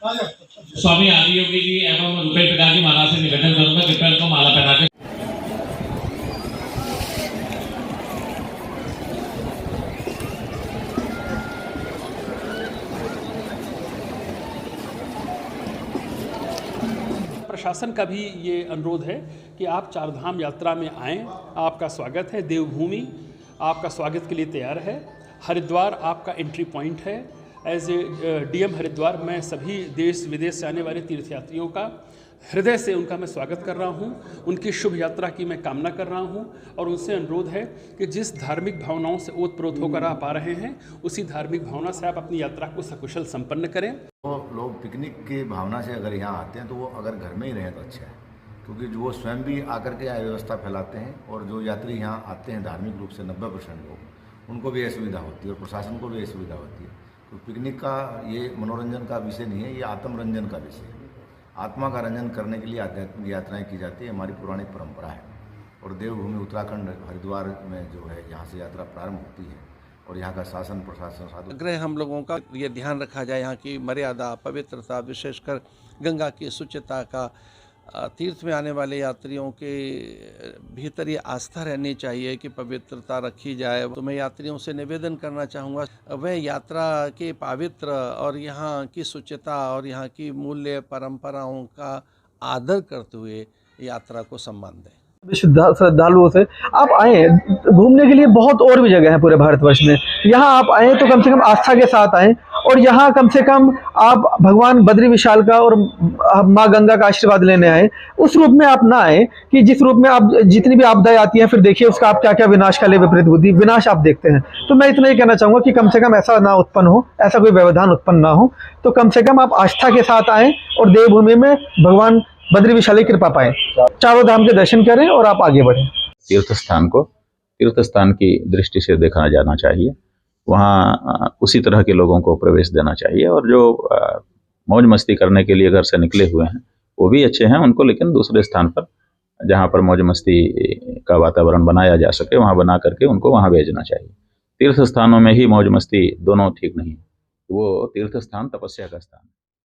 स्वामी आदियोगी जी एवं रुपेश पिता की माला से निवेदन करूंगा, कृपया उनको माला पहना के। प्रशासन का भी ये अनुरोध है कि आप चारधाम यात्रा में आएँ। आपका स्वागत है। देवभूमि आपका स्वागत के लिए तैयार है। हरिद्वार आपका एंट्री पॉइंट है। एज ए डीएम हरिद्वार मैं सभी देश विदेश से आने वाले तीर्थयात्रियों का हृदय से उनका मैं स्वागत कर रहा हूं। उनकी शुभ यात्रा की मैं कामना कर रहा हूं और उनसे अनुरोध है कि जिस धार्मिक भावनाओं से ओतप्रोत होकर आप आ रहे हैं, उसी धार्मिक भावना से आप अपनी यात्रा को सकुशल संपन्न करें। वो लोग पिकनिक की भावना से अगर यहाँ आते हैं तो वो अगर घर में ही रहें तो अच्छा है, क्योंकि जो वो स्वयं भी आकर के अव्यवस्था फैलाते हैं और जो यात्री यहाँ आते हैं धार्मिक रूप से 90% लोग, उनको भी असुविधा होती है और प्रशासन को भी असुविधा होती है। तो पिकनिक का ये मनोरंजन का विषय नहीं है, ये आत्मरंजन का विषय है। आत्मा का रंजन करने के लिए आध्यात्मिक यात्राएं की जाती है, हमारी पौराणिक परंपरा है। और देवभूमि उत्तराखंड हरिद्वार में जो है यहाँ से यात्रा प्रारंभ होती है और यहाँ का शासन प्रशासन साधु गृह हम लोगों का ये ध्यान रखा जाए, यहाँ की मर्यादा पवित्रता, विशेषकर गंगा की शुचिता का। तीर्थ में आने वाले यात्रियों के भीतर ये आस्था रहनी चाहिए कि पवित्रता रखी जाए। तो मैं यात्रियों से निवेदन करना चाहूँगा वह यात्रा के पवित्र और यहाँ की शुचिता और यहाँ की मूल्य परंपराओं का आदर करते हुए यात्रा को सम्मान दें। श्रद्धालुओं से आप आए घूमने के लिए, बहुत और भी जगह है पूरे भारतवर्ष में। यहाँ आप आए तो कम से कम आस्था के साथ आए और यहाँ कम से कम आप भगवान बद्री विशाल का और माँ गंगा का आशीर्वाद लेने आए। उस रूप में आप ना आए कि जिस रूप में आप जितनी भी आपदाएं आती हैं फिर देखिए उसका आप क्या क्या विनाश का ले विपरीत बुद्धि विनाश आप देखते हैं। तो मैं इतना ही कहना चाहूंगा कि कम से कम ऐसा ना उत्पन्न हो, ऐसा कोई व्यवधान उत्पन्न ना हो। तो कम से कम आप आस्था के साथ आए और देवभूमि में भगवान बद्री विशाल की कृपा पाएं, चारों धाम के दर्शन करें और आप आगे बढ़ें। तीर्थ स्थान को तीर्थ स्थान की दृष्टि से देखा जाना चाहिए। वहाँ उसी तरह के लोगों को प्रवेश देना चाहिए और जो मौज मस्ती करने के लिए घर से निकले हुए हैं वो भी अच्छे हैं उनको, लेकिन दूसरे स्थान पर जहाँ पर मौज मस्ती का वातावरण बनाया जा सके वहाँ बना करके उनको वहाँ भेजना चाहिए। तीर्थ स्थानों में ही मौज मस्ती दोनों ठीक नहीं है। वो तीर्थ स्थान तपस्या का स्थान है।